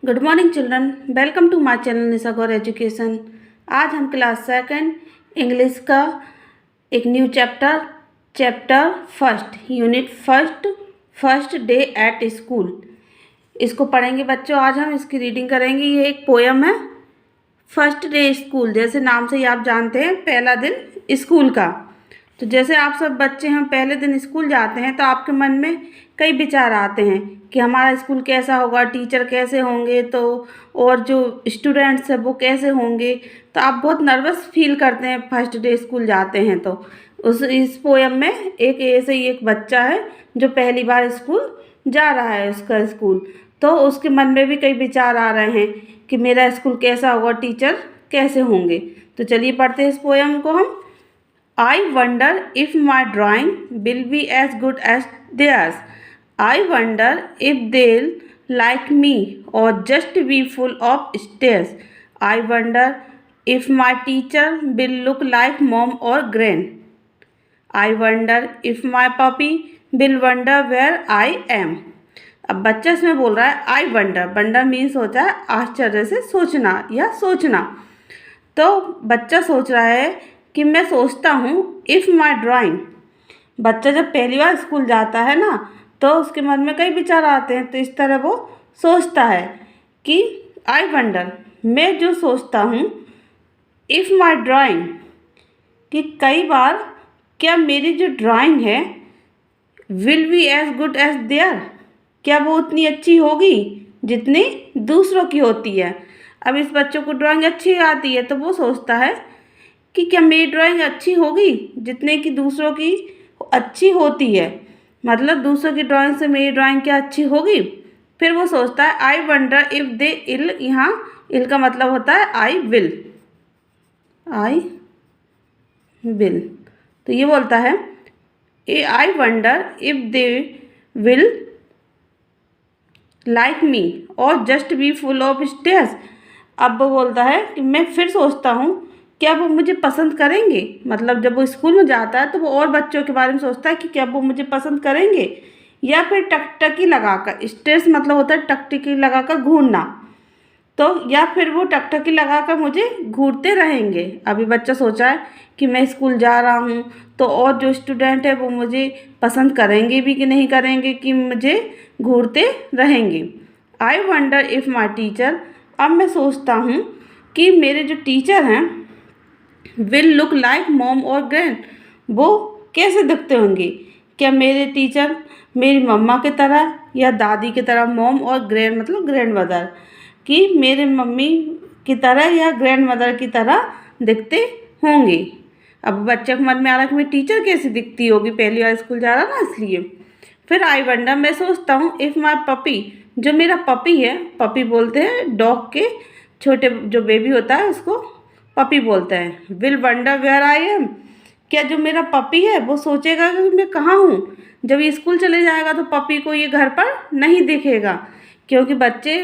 Good morning children, welcome to my channel Nisha Gaur education. आज हम class second English का एक new chapter first unit first day at school इसको पढ़ेंगे बच्चों। आज हम इसकी रीडिंग करेंगे। ये एक पोयम है। फर्स्ट डे स्कूल, जैसे नाम से ही आप जानते हैं, पहला दिन स्कूल का। तो जैसे आप सब बच्चे हम पहले दिन स्कूल जाते हैं तो आपके मन में कई विचार आते हैं कि हमारा स्कूल कैसा होगा, टीचर कैसे होंगे, तो और जो स्टूडेंट्स हैं वो कैसे होंगे। तो आप बहुत नर्वस फील करते हैं फर्स्ट डे स्कूल जाते हैं। तो इस पोयम में एक ऐसे ही एक बच्चा है जो पहली बार स्कूल जा रहा है, उसका स्कूल। तो उसके मन में भी कई विचार आ रहे हैं कि मेरा स्कूल कैसा होगा, टीचर कैसे होंगे। तो चलिए पढ़ते हैं इस पोयम को हम। I wonder if my drawing will be as good as theirs. I wonder if they'll like me or just be full of stares. I wonder if my teacher will look like mom or gran. I wonder if my puppy will wonder where I am. अब बच्चा इसमें बोल रहा है I wonder means होता है आश्चर्य से सोचना या सोचना। तो बच्चा सोच रहा है कि मैं सोचता हूँ इफ़ माई ड्राइंग। बच्चा जब पहली बार स्कूल जाता है ना, तो उसके मन में कई विचार आते हैं। तो इस तरह वो सोचता है कि आई वंडर, मैं जो सोचता हूँ, इफ़ माई ड्राइंग, कि कई बार क्या मेरी जो ड्राइंग है will be as good as there, क्या वो उतनी अच्छी होगी जितनी दूसरों की होती है। अब इस बच्चों को ड्राइंग अच्छी आती है तो वो सोचता है कि क्या मेरी ड्राइंग अच्छी होगी जितने कि दूसरों की अच्छी होती है, मतलब दूसरों की ड्राइंग से मेरी ड्राइंग क्या अच्छी होगी। फिर वो सोचता है आई वंडर इफ़ दे इल, यहाँ इल का मतलब होता है आई विल। तो ये बोलता है I wonder if they will like me or just be full of stares. अब वो बोलता है कि मैं फिर सोचता हूँ क्या वो मुझे पसंद करेंगे। मतलब जब वो स्कूल में जाता है तो वो और बच्चों के बारे में सोचता है कि क्या वो मुझे पसंद करेंगे, या फिर टकटकी लगाकर, स्टेयर्स मतलब होता है टकटकी लगाकर घूरना, तो या फिर वो टकटकी लगाकर मुझे घूरते रहेंगे। अभी बच्चा सोचा है कि मैं स्कूल जा रहा हूँ तो और जो स्टूडेंट है वो मुझे पसंद करेंगे भी कि नहीं करेंगे, कि मुझे घूरते रहेंगे। आई वंडर इफ़ माई टीचर, अब मैं सोचता हूँ कि मेरे जो टीचर हैं विल लुक लाइक मॉम और ग्रैंड, वो कैसे दिखते होंगे। क्या मेरे टीचर मेरी मम्मा की तरह या दादी की तरह, मॉम और ग्रैंड मतलब ग्रैंड मदर, कि मेरे मम्मी की तरह या ग्रैंड मदर की तरह दिखते होंगे। अब बच्चे को मन में आ रहा है कि मेरी टीचर कैसी दिखती होगी, पहली बार स्कूल जा रहा ना इसलिए। फिर आई वंडर, मैं सोचता हूँ इफ़ माई पपी, जो मेरा पपी है, पपी बोलते हैं डॉग के छोटे जो बेबी होता है उसको पपी बोलते हैं, will wonder where I am, क्या जो मेरा पपी है वो सोचेगा कि मैं कहाँ हूँ। जब ये स्कूल चले जाएगा तो पपी को ये घर पर नहीं दिखेगा, क्योंकि बच्चे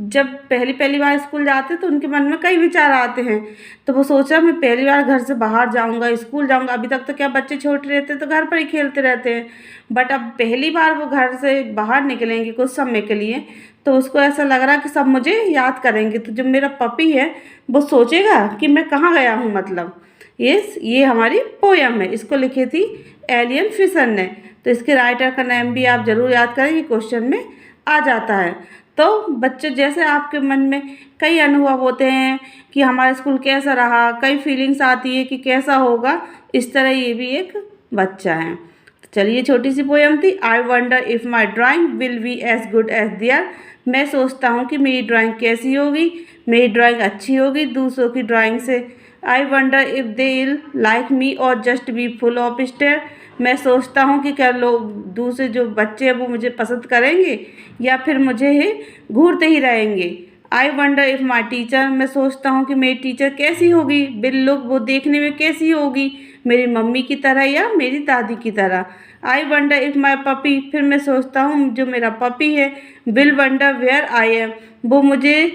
जब पहली बार स्कूल जाते हैं तो उनके मन में कई विचार आते हैं। तो वो सोचा मैं पहली बार घर से बाहर जाऊंगा, स्कूल जाऊंगा। अभी तक तो क्या बच्चे छोटे रहते तो घर पर ही खेलते रहते हैं, बट अब पहली बार वो घर से बाहर निकलेंगे कुछ समय के लिए, तो उसको ऐसा लग रहा है कि सब मुझे याद करेंगे। तो जो मेरा पपी है वो सोचेगा कि मैं कहाँ गया हूँ। मतलब ये हमारी पोयम है, इसको लिखी थी एलियन फिशर ने। तो इसके राइटर का नाम भी आप ज़रूर याद करें, ये क्वेश्चन में आ जाता है। तो बच्चे जैसे आपके मन में कई अनुभव होते हैं कि हमारा स्कूल कैसा रहा, कई फीलिंग्स आती है कि कैसा होगा, इस तरह ये भी एक बच्चा है। तो चलिए छोटी सी पोयम थी I wonder if my drawing will be as good as there. मैं सोचता हूँ कि मेरी ड्राइंग कैसी होगी, मेरी ड्राइंग अच्छी होगी दूसरों की ड्राइंग से। I wonder if they will like me or just be full of stare, मैं सोचता हूँ कि क्या लोग दूसरे जो बच्चे हैं वो मुझे पसंद करेंगे या फिर मुझे ही घूरते ही रहेंगे। आई वंडर इफ़ माई टीचर, मैं सोचता हूँ कि मेरी टीचर कैसी होगी, विल लुक, वो देखने में कैसी होगी, मेरी मम्मी की तरह या मेरी दादी की तरह। I wonder if my puppy, फिर मैं सोचता हूँ जो मेरा पपी है, will wonder where I am, वो मुझे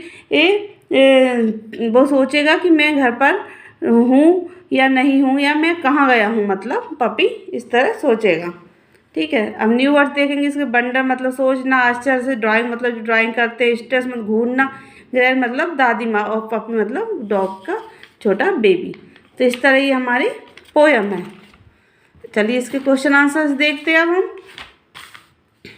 वो सोचेगा कि मैं घर पर हूँ या नहीं हूँ, या मैं कहाँ गया हूँ, मतलब पपी इस तरह सोचेगा। ठीक है। अब न्यू वर्ड देखेंगे इसके, बंडर मतलब सोचना, आश्चर्य से, ड्राइंग मतलब जो ड्राइंग करते हैं, स्ट्रेस मतलब घूरना, ग्रैंड मतलब दादी माँ, और पपी मतलब डॉग का छोटा बेबी। तो इस तरह ये हमारी पोयम है। चलिए इसके क्वेश्चन आंसर्स देखते हैं अब हम।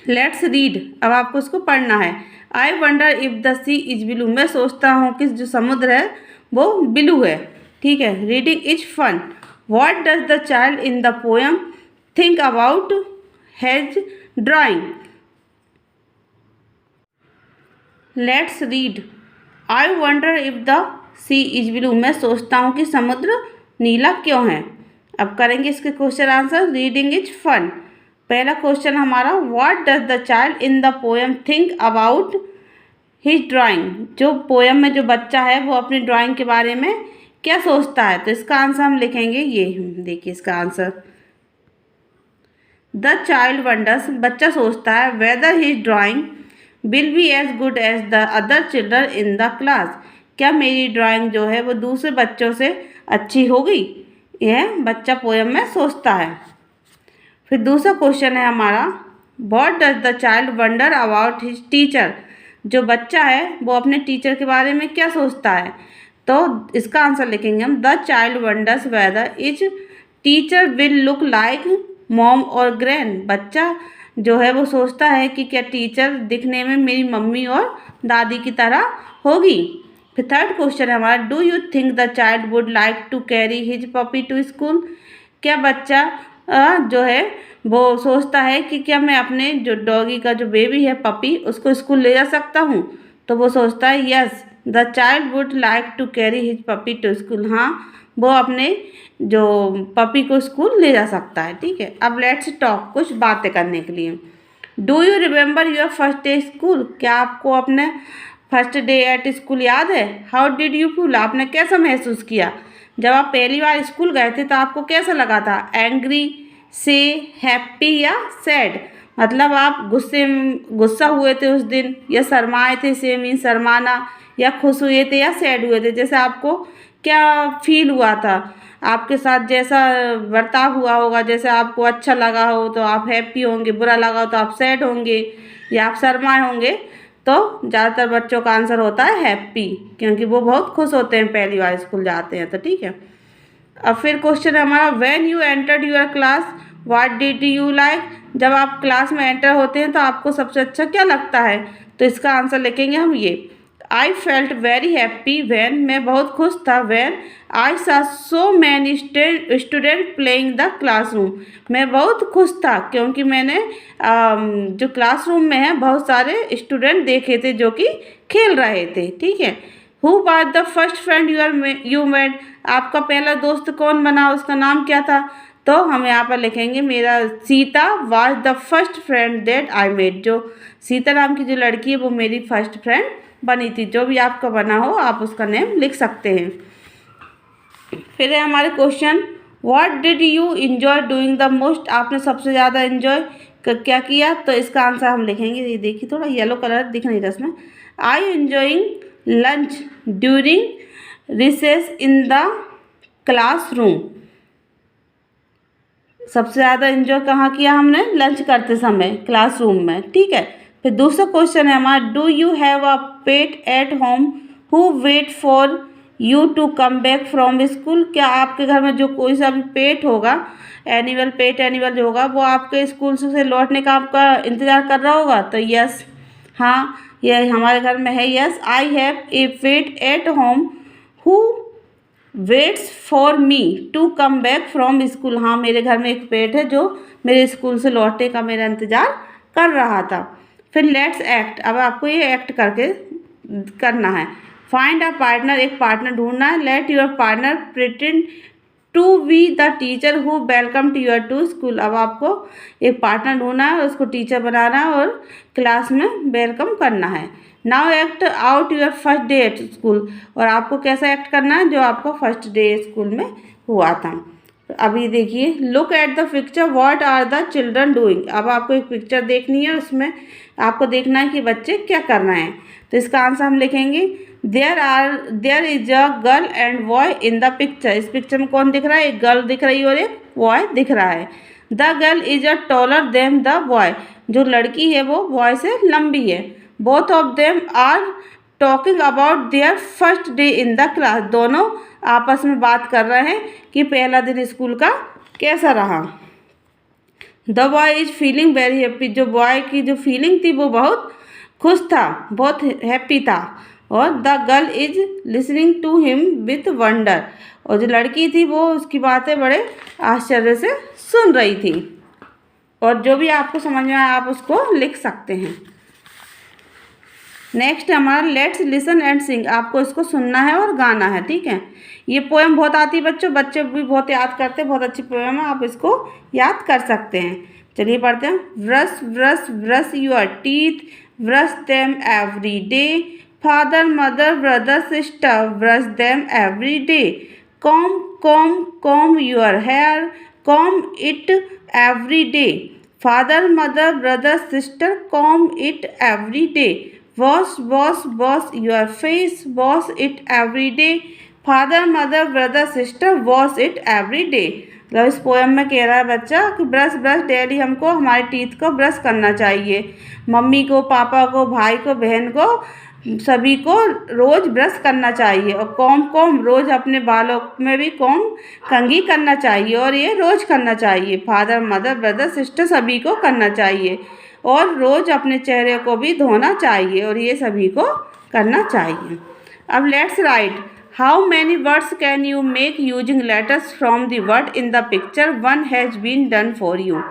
लेट्स रीड, अब आपको इसको पढ़ना है। I wonder if the sea is blue, मैं सोचता हूँ कि जो समुद्र है वो ब्लू है। ठीक है। Reading is fun. What does the child in the poem think about has drawing. Let's read, I wonder if the sea is blue, मैं सोचता हूँ कि समुद्र नीला क्यों है। अब करेंगे इसके question answer. Reading is fun. पहला क्वेश्चन हमारा, what does the child in the poem think about his drawing, जो पोएम में जो बच्चा है वो अपनी ड्राइंग के बारे में क्या सोचता है। तो इसका आंसर हम लिखेंगे ये, देखिए इसका आंसर, द चाइल्ड वंडर्स, बच्चा सोचता है, whether his drawing will be as good as the other children in the class, क्या मेरी ड्राइंग जो है वो दूसरे बच्चों से अच्छी होगी, यह बच्चा पोएम में सोचता है। फिर दूसरा क्वेश्चन है हमारा, what does the child wonder about his teacher, जो बच्चा है वो अपने टीचर के बारे में क्या सोचता है। तो इसका आंसर लिखेंगे हम, the child wonders whether is teacher will look like mom और ग्रैंड, बच्चा जो है वो सोचता है कि क्या टीचर दिखने में मेरी मम्मी और दादी की तरह होगी। फिर थर्ड क्वेश्चन है हमारा, do you think the child would like to carry his puppy to school, क्या बच्चा जो है वो सोचता है कि क्या मैं अपने जो डॉगी का जो बेबी है पपी उसको स्कूल ले जा सकता हूँ। तो वो सोचता है yes the child would like to carry his puppy to school, हाँ वो अपने जो पपी को स्कूल ले जा सकता है। ठीक है। अब लेट्स टॉक, कुछ बातें करने के लिए। Do you remember your first day school, क्या आपको अपने फर्स्ट डे एट स्कूल याद है। हाउ डिड यू फील, आपने कैसा महसूस किया जब आप पहली बार स्कूल गए थे, तो आपको कैसा लगा था। एंग्री से, हैप्पी या सैड, मतलब आप गुस्सा हुए थे उस दिन, या शर्माए थे, से मीन शर्माना, या खुश हुए थे या सैड हुए थे, जैसे आपको क्या फील हुआ था, आपके साथ जैसा बर्ताव हुआ होगा, जैसे आपको अच्छा लगा हो तो आप हैप्पी होंगे, बुरा लगा हो तो आप सैड होंगे या आप शर्माए होंगे। तो ज़्यादातर बच्चों का आंसर होता है हैप्पी, क्योंकि वो बहुत खुश होते हैं पहली बार स्कूल जाते हैं। तो ठीक है। अब फिर क्वेश्चन है हमारा, when you entered your class what did you like, जब आप क्लास में एंटर होते हैं तो आपको सबसे अच्छा क्या लगता है। तो इसका आंसर लिखेंगे हम ये, I felt very happy when, मैं बहुत खुश था, व्हेन आई सा so many student playing the classroom, मैं बहुत खुश था क्योंकि मैंने जो क्लासरूम में है बहुत सारे स्टूडेंट देखे थे जो कि खेल रहे थे। ठीक है। Who was the first friend you made, आपका पहला दोस्त कौन बना, उसका नाम क्या था। तो हम यहाँ पर लिखेंगे, मेरा Sita was the first friend that I made, जो सीता नाम की जो लड़की है वो मेरी फर्स्ट फ्रेंड बनी थी। जो भी आपका बना हो आप उसका नेम लिख सकते हैं। फिर है हमारे question, what did you enjoy doing the most, आपने सबसे ज़्यादा इन्जॉय क्या किया। तो इसका आंसर हम लिखेंगे, ये देखिए थोड़ा येलो कलर दिख नहीं रहा इसमें, I enjoying lunch during recess in the classroom, सबसे ज़्यादा इन्जॉय कहाँ किया हमने, लंच करते समय क्लासरूम में। ठीक है। फिर दूसरा क्वेश्चन है हमारा, do you have a pet at home who wait for you to come back from school, क्या आपके घर में जो कोई सा भी पेट होगा, पेट एनिमल जो होगा वो आपके स्कूल से लौटने का आपका इंतज़ार कर रहा होगा। तो यस, हाँ ये हमारे घर में है। Yes, I have a pet at home who waits for me to come back from school, हाँ मेरे घर में एक पेट है जो मेरे स्कूल से लौटने का मेरा इंतज़ार कर रहा था। फिर लेट्स एक्ट, अब आपको ये एक्ट करके करना है। फाइंड अ पार्टनर, एक पार्टनर ढूंढना है। Let your partner pretend to be the teacher who welcome to your to school, अब आपको एक पार्टनर ढूंढना है, उसको टीचर बनाना है और क्लास में वेलकम करना है। Now act out your first day at school, और आपको कैसा एक्ट करना है जो आपका फर्स्ट डे स्कूल में हुआ था। अभी देखिए, look at the picture what are the children doing, अब आपको एक पिक्चर देखनी है, उसमें आपको देखना है कि बच्चे क्या कर रहे हैं। तो इसका आंसर हम लिखेंगे, there is a girl and boy in the picture, इस पिक्चर में कौन दिख रहा है, एक गर्ल दिख रही है और एक बॉय दिख रहा है। The girl is a taller them the boy, जो लड़की है वो बॉय से लंबी है। Both of them are talking about their first day in the class, दोनों आपस में बात कर रहे हैं कि पहला दिन स्कूल का कैसा रहा। The boy is feeling very happy, जो बॉय की जो फीलिंग थी वो बहुत खुश था, बहुत हैप्पी था। और the girl is listening to him with wonder, और जो लड़की थी वो उसकी बातें बड़े आश्चर्य से सुन रही थी। और जो भी आपको समझ में आए आप उसको लिख सकते हैं। नेक्स्ट हमारा लेट्स लिसन एंड सिंग, आपको इसको सुनना है और गाना है, ठीक है। ये पोएम बहुत आती है बच्चों, बच्चे भी बहुत याद करते हैं, बहुत अच्छी पोएम है, आप इसको याद कर सकते हैं। चलिए पढ़ते हैं। Brush brush brush your teeth, brush them every day, father mother brother sister brush them every day, comb comb comb your hair, comb it every day, father mother brother sister comb it every day, wash wash wash your face, wash it every day, father mother brother sister wash it every day. मतलब इस poem में कह रहा है बच्चा कि brush brush daily हमको हमारे टीथ को ब्रश करना चाहिए, मम्मी को, पापा को, भाई को, बहन को, सभी को रोज़ ब्रश करना चाहिए। और कॉम कॉम, रोज़ अपने बालों में भी कॉम कंघी करना चाहिए, और ये रोज़ करना चाहिए। फादर मदर ब्रदर सिस्टर सभी को करना चाहिए, और रोज़ अपने चेहरे को भी धोना चाहिए, और ये सभी को करना चाहिए। अब let's write. How many words can you make using letters from the word in the picture, one has been done for you.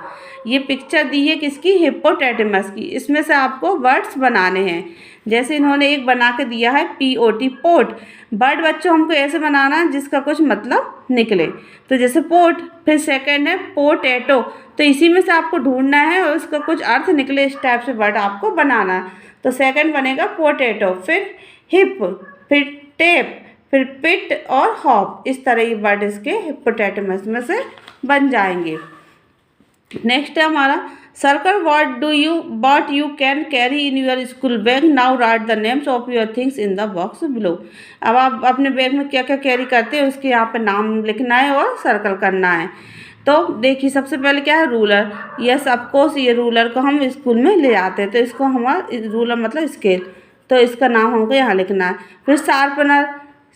ये पिक्चर दी है किसकी, हिप्पोटैटमस की। इसमें से आपको वर्ड्स बनाने हैं। जैसे इन्होंने एक बना के दिया है POT, पोट। बर्ड बच्चों हमको ऐसे बनाना है जिसका कुछ मतलब निकले। तो जैसे पोट, फिर सेकंड है पोटैटो, तो इसी में से आपको ढूंढना है और उसका कुछ अर्थ निकले, इस टाइप से वर्ड आपको बनाना है। तो सेकंड बनेगा पोटैटो, फिर हिप, फिर टेप, फिर पिट और हॉप। इस तरह ये वर्ड इसके हिप्पोटैटमस में से बन जाएंगे। नेक्स्ट है हमारा circle what you can carry in your school bag, now write the names of your things in the box below। अब आप अपने बैग में क्या क्या कैरी करते हैं उसके यहाँ पे नाम लिखना है और सर्कल करना है। तो देखिए सबसे पहले क्या है, रूलर। यस ऑफकोर्स, ये रूलर को हम स्कूल में ले आते हैं, तो इसको हमारा रूलर मतलब स्केल, तो इसका नाम हमको यहाँ लिखना है। फिर शार्पनर,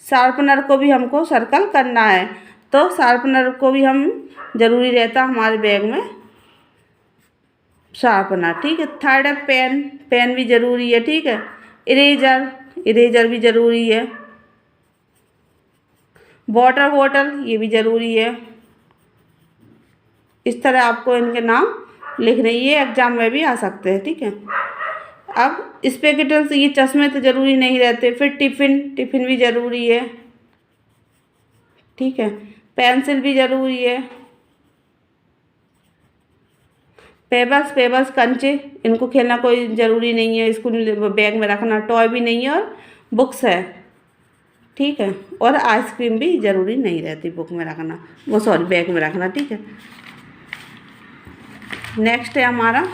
शार्पनर को भी हमको सर्कल करना है, तो शार्पनर को भी हम ज़रूरी रहता हमारे बैग में शार्पनर, ठीक है। थर्ड है पेन, पेन भी ज़रूरी है, ठीक है। इरेजर, इरेजर भी ज़रूरी है। वाटर बॉटल, ये भी ज़रूरी है। इस तरह आपको इनके नाम लिखने, ये एग्जाम में भी आ सकते हैं, ठीक है। अब स्पेक्टेकल्स, ये चश्मे तो ज़रूरी नहीं रहते। फिर टिफ़िन, टिफ़िन भी ज़रूरी है, ठीक है। पेंसिल भी ज़रूरी है। पेबल्स, पेबल्स कंचे, इनको खेलना कोई ज़रूरी नहीं है, स्कूल बैग में रखना टॉय भी नहीं है। और बुक्स है, ठीक है। और आइसक्रीम भी ज़रूरी नहीं रहती बुक में रखना, वो सॉरी बैग में रखना, ठीक है। नेक्स्ट है हमारा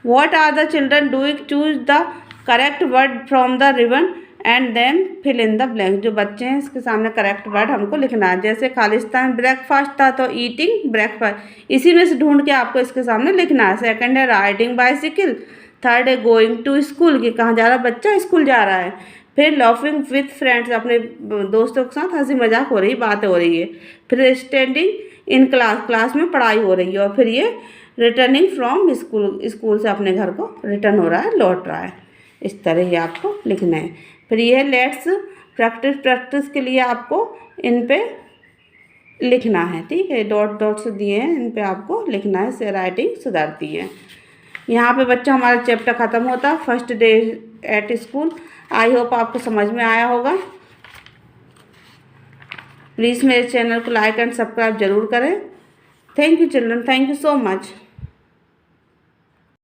what are the children doing, choose the correct word from the ribbon and then fill in the blank. जो बच्चे हैं इसके सामने करेक्ट वर्ड हमको लिखना है। जैसे खालिस्तान ब्रेकफास्ट था तो ईटिंग ब्रेकफास्ट, इसी में से ढूंढ के आपको इसके सामने लिखना है। सेकंड है राइडिंग बाइसिकल। थर्ड है गोइंग टू स्कूल, कि कहाँ जा रहा बच्चा, स्कूल जा रहा है। फिर लॉफिंग विथ फ्रेंड्स, अपने दोस्तों के साथ हंसी मजाक हो रही, बात हो रही है। फिर स्टैंडिंग इन क्लास, क्लास में पढ़ाई हो रही है। और फिर ये रिटर्निंग फ्रॉम स्कूल, स्कूल से अपने घर को रिटर्न हो रहा है, लौट रहा है। इस तरह ही आपको लिखना है। फिर ये लेट्स प्रैक्टिस, प्रैक्टिस के लिए आपको इन पे लिखना है, ठीक है। डॉट डॉट्स दिए हैं, इन पे आपको लिखना है, से राइटिंग सुधरती है। यहाँ पे बच्चा हमारा चैप्टर ख़त्म होता है, first day at school. I hope आपको समझ में आया होगा। प्लीज़ मेरे चैनल को लाइक एंड सब्सक्राइब जरूर करें। Thank you children, thank you so much.